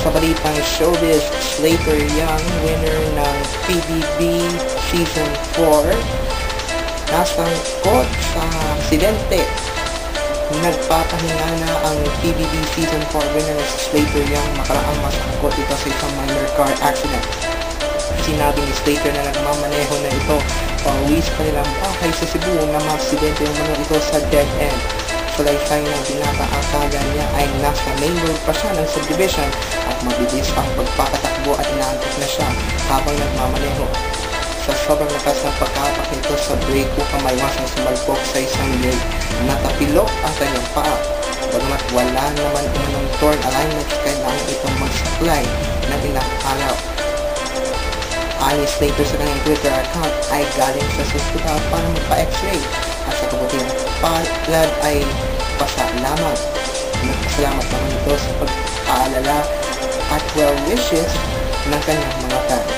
Sa balitang showbiz, Slater Young, winner ng PBB Season 4, nasangkot sa aksidente. Nagpapahinga na ang PBB Season 4 winner na si Slater Young makaraang masangkot ito sa isang minor car accident. Sinabi ni Slater na nagmamaneho na ito pauwi sa kanilang bahay sa Cebu na maaksidente yung mga ito sa dead end. Salaysay ng binata, akala niya ay nasa main road pa siya ng subdivision at mabilis ang pagpapatakbo at inaantok na siya habang nagmamaneho. Sa sobrang lakas ng pagkapak nito sa brake upang maiwasang sumalpok sa isang leg, natapilok ang kanyang paa. Bagamat wala naman umunong torn alignment, kailangan itong mag-supply ng ilang araw. Ani Slater sa kanyang Twitter account ay galing sa hospital para magpa-x-ray at sa kabutihang palad ay basa lamang. Nagpasalamat naman ito sa pag-aalala at well wishes ng kanyang mga fans.